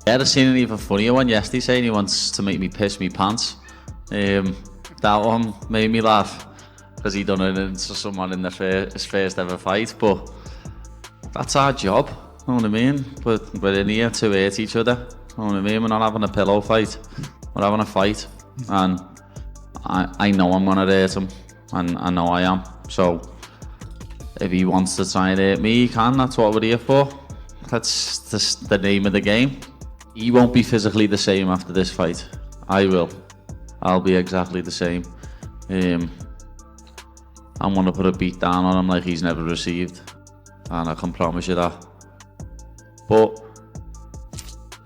Yeah, I seen an even funnier one yesterday saying he wants to make me piss me pants. That one made me laugh because he done it into someone in his first ever fight, but that's our job, you know what I mean? We're in here to hurt each other, you know what I mean? We're not having a pillow fight, we're having a fight, and I know I'm gonna hurt him, and I know I am, so if he wants to try and hurt me, he can, that's what we're here for. That's just the name of the game. He won't be physically the same after this fight. I will. I'll be exactly the same. I'm gonna put a beat down on him like he's never received, and I can promise you that. But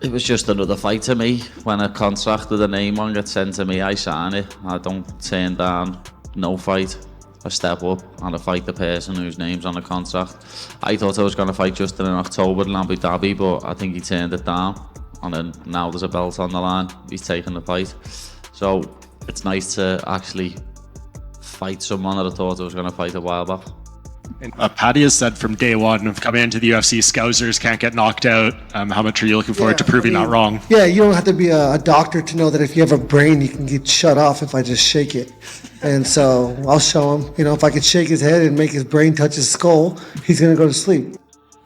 it was just another fight to me. When a contract with a name on gets sent to me, I sign it. I don't turn down no fight. I step up and I fight the person whose name's on the contract. I thought I was going to fight Justin in October in Abu Dhabi, but I think he turned it down. And then now there's a belt on the line. He's taking the fight. So it's nice to actually fight someone that I thought I was going to fight a while back. And Paddy has said from day one of coming into the UFC, Scousers can't get knocked out. How much are you looking forward to proving that wrong? Yeah, you don't have to be a doctor to know that if you have a brain, you can get shut off if I just shake it. And so I'll show him, if I could shake his head and make his brain touch his skull, he's going to go to sleep.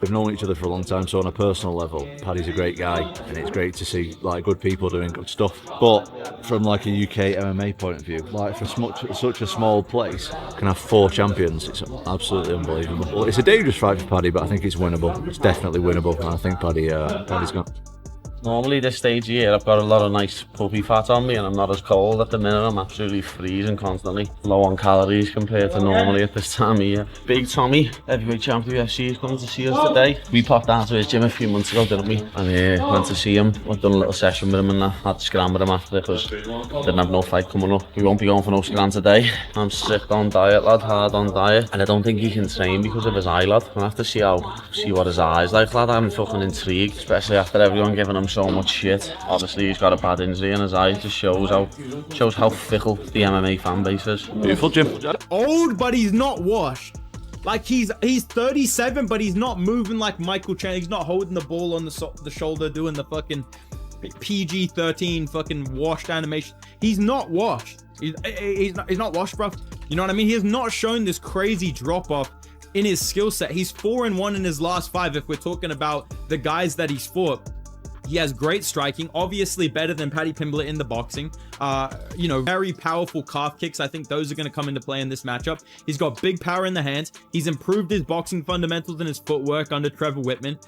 We've known each other for a long time, so on a personal level, Paddy's a great guy, and it's great to see good people doing good stuff. But from a UK MMA point of view, for such a small place, can have 4 champions. It's absolutely unbelievable. Well, it's a dangerous fight for Paddy, but I think it's winnable. It's definitely winnable, and I think Paddy's going. Normally this stage of year I've got a lot of nice puppy fat on me and I'm not as cold at the minute. I'm absolutely freezing constantly, low on calories compared to normally at this time of year. Big Tommy, heavyweight champ of the UFC, is coming to see us today. We popped down to his gym a few months ago, didn't we? And went to see him. I've done a little session with him and I had to scram with him after because didn't have no fight coming up. We won't be going for no scram today. I'm sick on diet, lad, hard on diet, and I don't think he can train because of his eye, lad. I'll have to see what his eye's like, lad. I'm fucking intrigued, especially after everyone giving him so much shit. Obviously he's got a bad injury in his eye. It just shows how fickle the MMA fan base is. Beautiful, Jim. Old, but he's not washed. Like he's 37, but he's not moving like Michael Chandler. He's not holding the ball on the shoulder, doing the fucking PG-13 fucking washed animation. He's not washed. He's not washed, bro. You know what I mean? He has not shown this crazy drop off in his skill set. He's 4-1 in his last 5. If we're talking about the guys that he's fought. He has great striking, obviously better than Paddy Pimblett in the boxing. Very powerful calf kicks. I think those are going to come into play in this matchup. He's got big power in the hands. He's improved his boxing fundamentals and his footwork under Trevor Whitman.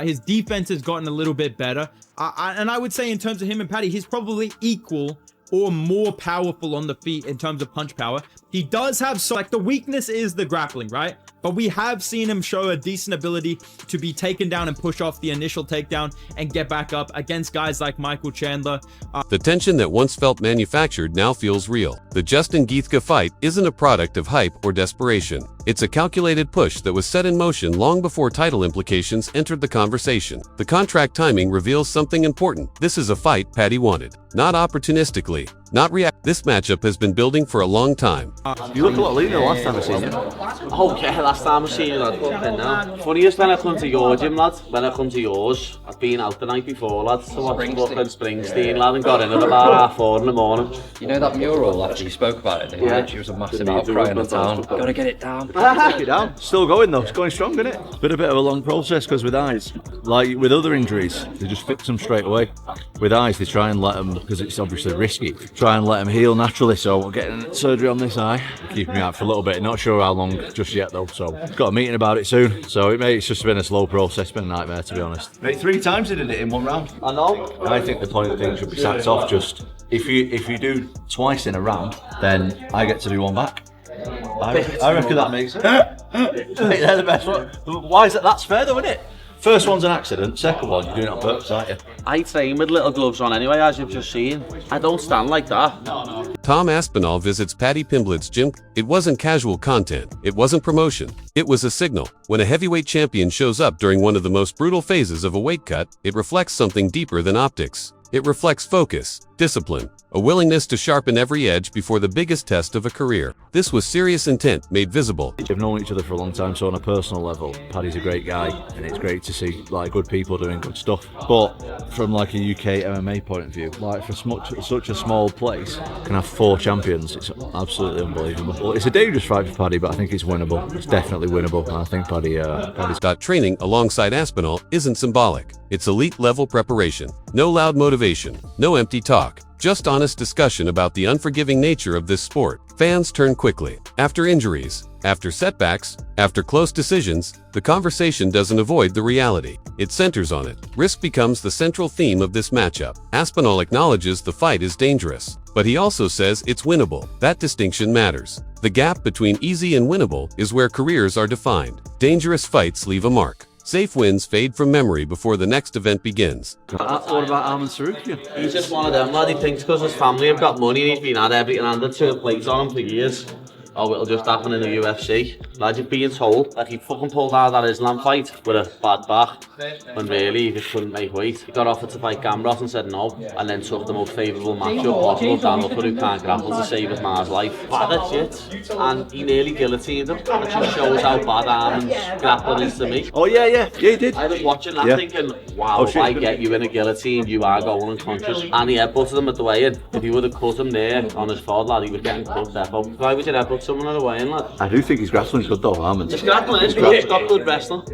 His defense has gotten a little bit better. And I would say in terms of him and Paddy, he's probably equal or more powerful on the feet in terms of punch power. He does have the weakness is the grappling, right? But we have seen him show a decent ability to be taken down and push off the initial takedown and get back up against guys like Michael Chandler. The tension that once felt manufactured now feels real. The Justin Gaethje fight isn't a product of hype or desperation. It's a calculated push that was set in motion long before title implications entered the conversation. The contract timing reveals something important. This is a fight Paddy wanted. Not opportunistically, not react. This matchup has been building for a long time. You look a lot leaner last time I seen you. Oh yeah, last time I seen you, lad. Now. Funniest when I come to your gym, lad. When I come to yours, I've been out the night before, lad. So I watched Springsteen, lad, and got in at about 4:30 in the morning. You know that mural after you spoke about it? Yeah. Literally was a massive outcry in the town. Gotta get it down. Take it down. Still going though. It's going strong, isn't it? It's been a bit of a long process because with eyes, like with other injuries, they just fix them straight away. With eyes, they try and let them, because it's obviously risky, try and let them heal naturally. So we're getting surgery on this eye. We're keeping me out for a little bit. Not sure how long just yet though. So got a meeting about it soon. So it's just been a slow process. It's been a nightmare to be honest. Mate, 3 times they did it in 1 round. I know. I think the point of the thing should be sacked off. Just if you do twice in a round, then I get to do 1 back. I reckon that makes it. They're the best one. Why is that? That's fair though, isn't it? First one's an accident, second one you're doing it on purpose, aren't you? I train with little gloves on anyway, as you've just seen. I don't stand like that. Tom Aspinall visits Paddy Pimblett's gym. It wasn't casual content. It wasn't promotion. It was a signal. When a heavyweight champion shows up during one of the most brutal phases of a weight cut, it reflects something deeper than optics. It reflects focus, discipline, a willingness to sharpen every edge before the biggest test of a career. This was serious intent made visible. We've known each other for a long time, so on a personal level, Paddy's a great guy, and it's great to see like good people doing good stuff. But from like a UK MMA point of view, like for such a small place, can have 4 champions. It's absolutely unbelievable. Well, it's a dangerous fight for Paddy, but I think it's winnable. It's definitely winnable, and I think Paddy's. Training alongside Aspinall isn't symbolic. It's elite level preparation. No loud motivation, no empty talk. Just honest discussion about the unforgiving nature of this sport. Fans turn quickly. After injuries, after setbacks, after close decisions, the conversation doesn't avoid the reality. It centers on it. Risk becomes the central theme of this matchup. Aspinall acknowledges the fight is dangerous, but he also says it's winnable. That distinction matters. The gap between easy and winnable is where careers are defined. Dangerous fights leave a mark. Safe wins fade from memory before the next event begins. What about Arman Sarukian? He's just one of them, lad. He thinks because his family have got money and he's been had everything handed to a plate on him for years. Oh, it'll just happen in the UFC. Lad, you're being told that he fucking pulled out that Islam fight with a bad back, when really he just couldn't make weight. He got offered to fight Gamrot and said no, and then took the most favourable matchup possible, Dan Hooker, who can't grapple, to save his man's life. Bad as shit, and he nearly guillotined him, which just shows how bad Arman's grappling is to me. Oh yeah, he did. I was watching that thinking, wow, if I get you in a guillotine, you are going unconscious. And he headbutted him at the weigh-in. If he would have cut him there on his forehead, lad, he was getting cut there. But why would you headbutt someone at the weigh-in, lad? I do think his grappling's good though, Arman. His grappling is good, he's got good wrestling.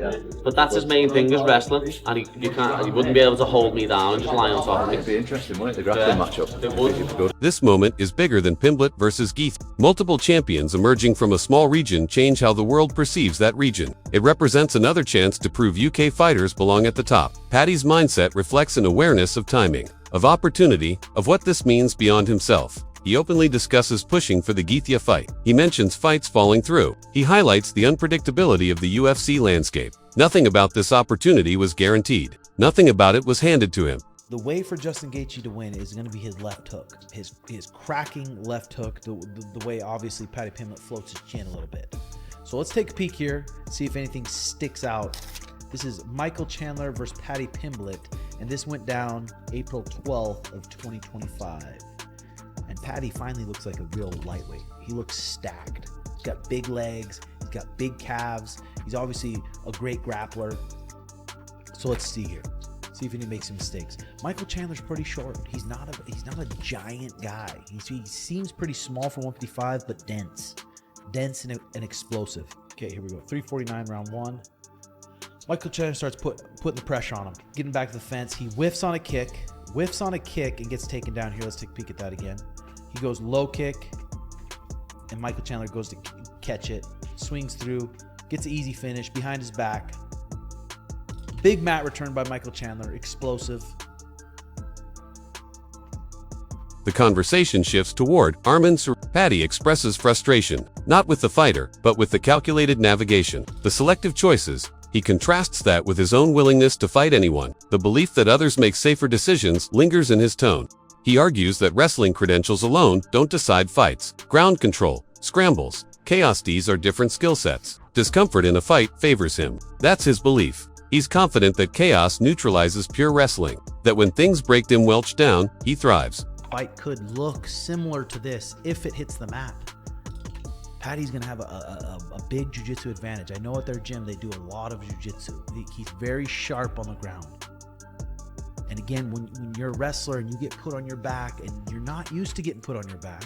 But that's his main thing, is wrestling. And he wouldn't be able to hold me down and just lie on top of me. It'd be interesting, wouldn't it, the grappling matchup? It would. This moment is bigger than Pimblett versus Gaethje. Multiple champions emerging from a small region change how the world perceives that region. It represents another chance to prove UK fighters belong at the top. Paddy's mindset reflects an awareness of timing, of opportunity, of what this means beyond himself. He openly discusses pushing for the Gaethje fight. He mentions fights falling through. He highlights the unpredictability of the UFC landscape. Nothing about this opportunity was guaranteed. Nothing about it was handed to him. The way for Justin Gaethje to win is going to be his left hook, his cracking left hook, the way obviously Paddy Pimblett floats his chin a little bit. So let's take a peek here, see if anything sticks out. This is Michael Chandler versus Paddy Pimblett, and this went down April 12th of 2025. And Paddy finally looks like a real lightweight. He looks stacked. He's got big legs, he's got big calves. He's obviously a great grappler. So let's see here. See if he makes some mistakes. Michael Chandler's pretty short. He's not a giant guy. He seems pretty small for 155, but dense and explosive. Okay, here we go. 349 round 1. Michael Chandler starts putting the pressure on him, getting back to the fence. He whiffs on a kick, and gets taken down here. Let's take a peek at that again. He goes low kick, and Michael Chandler goes to catch it, swings through, gets an easy finish behind his back. Big mat return by Michael Chandler, explosive. The conversation shifts toward Arman Sarukian. Paddy expresses frustration, not with the fighter, but with the calculated navigation, the selective choices. He contrasts that with his own willingness to fight anyone. The belief that others make safer decisions lingers in his tone. He argues that wrestling credentials alone don't decide fights. Ground control, scrambles, chaos, these are different skill sets. Discomfort in a fight favors him. That's his belief. He's confident that chaos neutralizes pure wrestling, that when things break him Welch down, he thrives. Fight could look similar to this if it hits the mat. Paddy's going to have a big jiu-jitsu advantage. I know at their gym they do a lot of jiu-jitsu. He's very sharp on the ground. And again, when you're a wrestler and you get put on your back and you're not used to getting put on your back,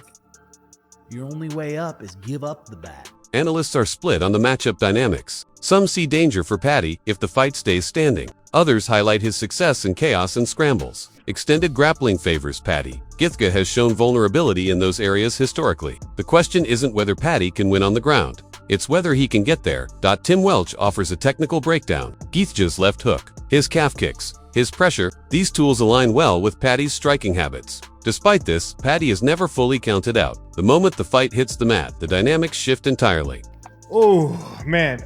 your only way up is give up the back. Analysts are split on the matchup dynamics. Some see danger for Paddy if the fight stays standing. Others highlight his success in chaos and scrambles. Extended grappling favors Paddy. Gaethje has shown vulnerability in those areas historically. The question isn't whether Paddy can win on the ground. It's whether he can get there. Tim Welch offers a technical breakdown. Gaethje's left hook, his calf kicks, his pressure, these tools align well with Paddy's striking habits. Despite this, Paddy is never fully counted out. The moment the fight hits the mat, the dynamics shift entirely. Oh man,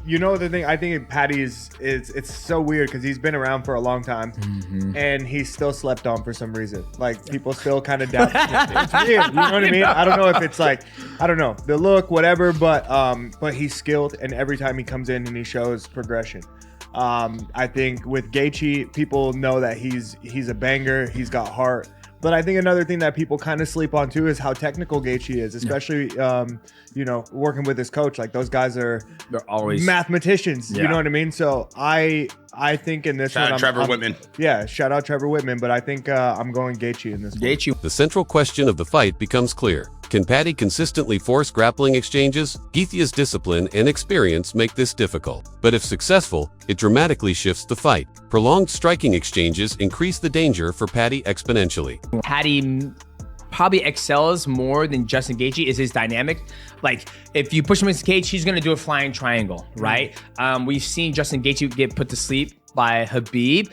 you know the thing, I think Paddy is it's so weird because he's been around for a long time, and he's still slept on for some reason. Like people still kind of doubt. It's weird, you know what I mean? I don't know if it's like, I don't know, the look, whatever, but he's skilled, and every time he comes in and he shows progression. I think with Gaethje, people know that he's a banger, he's got heart. But I think another thing that people kind of sleep on too is how technical Gaethje is, especially you know, working with his coach. Like those guys they're always mathematicians. You know what I mean? So I think in this shout out Trevor Whitman. Yeah, shout out Trevor Whitman. But I think I'm going Gaethje in this one. The central question of the fight becomes clear. Can Paddy consistently force grappling exchanges? Gaethje's discipline and experience make this difficult. But if successful, it dramatically shifts the fight. Prolonged striking exchanges increase the danger for Paddy exponentially. Paddy probably excels more than Justin Gaethje is his dynamic. Like, if you push him against the cage, he's going to do a flying triangle, right? We've seen Justin Gaethje get put to sleep by Habib.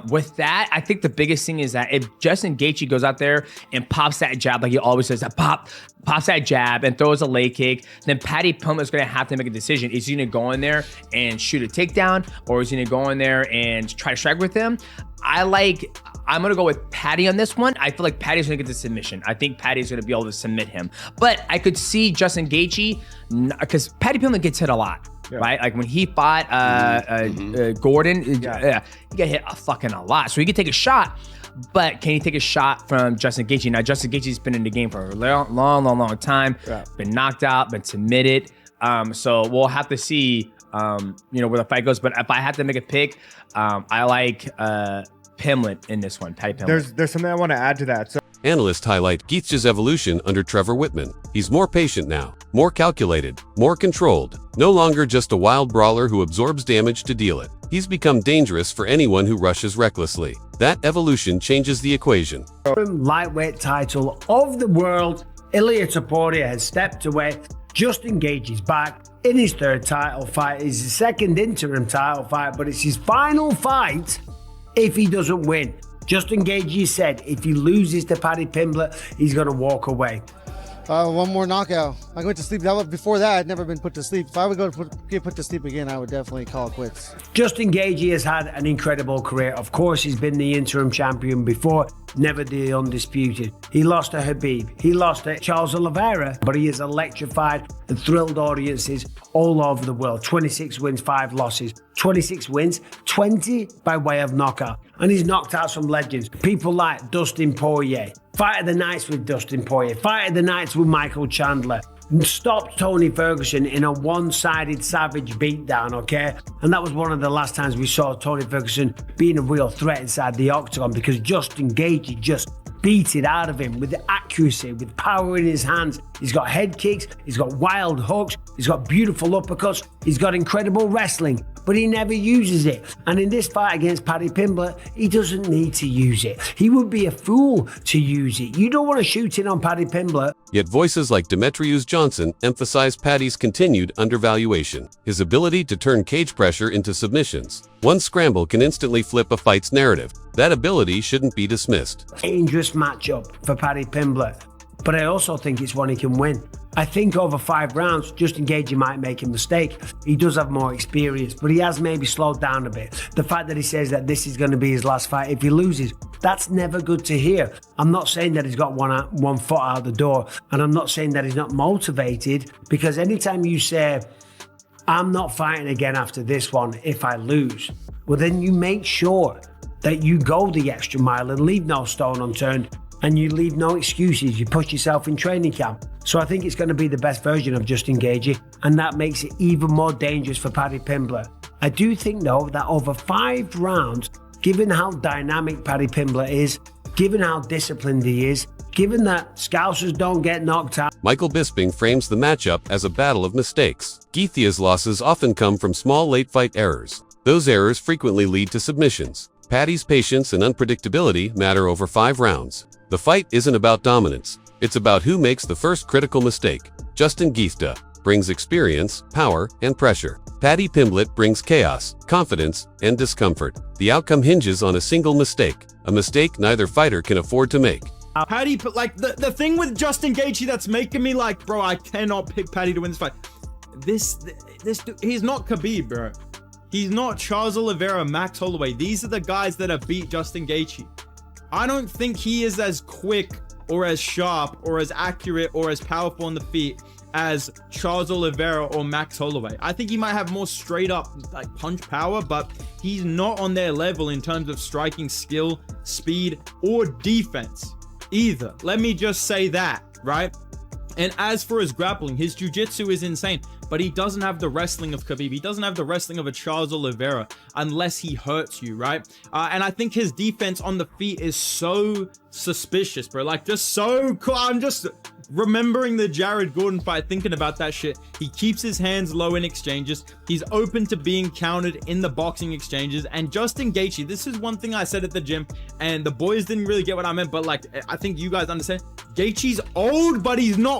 With that, I think the biggest thing is that if Justin Gaethje goes out there and pops that jab, like he always says, that pops that jab and throws a leg kick, then Paddy Pimblett is going to have to make a decision. Is he going to go in there and shoot a takedown, or is he going to go in there and try to strike with him? I'm going to go with Paddy on this one. I feel like Paddy's going to get the submission. I think Paddy's going to be able to submit him. But I could see Justin Gaethje, because Paddy Pimblett gets hit a lot. Yeah. Right, like when he fought Gordon, he got hit a lot. So he could take a shot, but can he take a shot from Justin Gaethje? Now Justin Gaethje's been in the game for a long time. Yeah. Been knocked out, been submitted. So we'll have to see, you know, where the fight goes. But if I had to make a pick, I like Pimblett in this one. Paddy Pimblett. There's something I want to add to that. So Analysts highlight Gaethje's evolution under Trevor Whitman. He's more patient now, more calculated, more controlled, no longer just a wild brawler who absorbs damage to deal it. He's become dangerous for anyone who rushes recklessly. That evolution changes the equation. Lightweight title of the world, Ilia Topuria has stepped away. Justin Gaethje is back in his third title fight. It's his second interim title fight, but it's his final fight if he doesn't win. Justin Gaethje said if he loses to Paddy Pimblett, he's going to walk away. One more knockout. I went to sleep. Before that, I'd never been put to sleep. If I would get put to sleep again, I would definitely call it quits. Justin Gaethje has had an incredible career. Of course, he's been the interim champion before, never the undisputed. He lost to Habib. He lost to Charles Oliveira, but he has electrified and thrilled audiences all over the world. 26 wins, 5 losses. 26 wins, 20 by way of knockout. And he's knocked out some legends. People like Dustin Poirier. Fight of the Nights with Dustin Poirier. Fight of the Nights with Michael Chandler. Stopped Tony Ferguson in a one-sided savage beatdown, okay? And that was one of the last times we saw Tony Ferguson being a real threat inside the octagon, because Justin Gaethje just beat it out of him with accuracy, with power in his hands. He's got head kicks, he's got wild hooks, he's got beautiful uppercuts, he's got incredible wrestling, but he never uses it. And in this fight against Paddy Pimblett, he doesn't need to use it. He would be a fool to use it. You don't want to shoot in on Paddy Pimblett. Yet voices like Demetrius Johnson emphasize Paddy's continued undervaluation, his ability to turn cage pressure into submissions. One scramble can instantly flip a fight's narrative. That ability shouldn't be dismissed. Dangerous matchup for Paddy Pimblett, but I also think it's one he can win. I think over 5 rounds, Justin Gaethje might make a mistake. He does have more experience, but he has maybe slowed down a bit. The fact that he says that this is going to be his last fight if he loses, that's never good to hear. I'm not saying that he's got one foot out the door, and I'm not saying that he's not motivated, because anytime you say, I'm not fighting again after this one if I lose, well, then you make sure that you go the extra mile and leave no stone unturned, and you leave no excuses. You push yourself in training camp. So I think it's going to be the best version of Justin Gaethje, and that makes it even more dangerous for Paddy Pimblett. I do think, though, that over 5 rounds, given how dynamic Paddy Pimblett is, given how disciplined he is, given that Scousers don't get knocked out. Michael Bisping frames the matchup as a battle of mistakes. Gaethje's losses often come from small late-fight errors. Those errors frequently lead to submissions. Paddy's patience and unpredictability matter over 5 rounds. The fight isn't about dominance. It's about who makes the first critical mistake. Justin Gaethje brings experience, power, and pressure. Paddy Pimblett brings chaos, confidence, and discomfort. The outcome hinges on a single mistake, a mistake neither fighter can afford to make. Paddy, like, the thing with Justin Gaethje that's making me like, bro, I cannot pick Paddy to win this fight. This he's not Khabib, bro. He's not Charles Oliveira, Max Holloway. These are the guys that have beat Justin Gaethje. I don't think he is as quick or as sharp or as accurate or as powerful on the feet as Charles Oliveira or Max Holloway. I think he might have more straight up like punch power, but he's not on their level in terms of striking skill, speed, or defense. either. Let me just say that, right? And as for his grappling, his jiu-jitsu is insane, but he doesn't have the wrestling of Khabib. He doesn't have the wrestling of a Charles Oliveira unless he hurts you, right? And I think his defense on the feet is so suspicious, bro. Like, just so cool. I'm just remembering the Jared Gordon fight, thinking about that shit. He keeps his hands low in exchanges. He's open to being countered in the boxing exchanges. And Justin Gaethje, this is one thing I said at the gym, and the boys didn't really get what I meant, but like, I think you guys understand. Gaethje's old, but he's not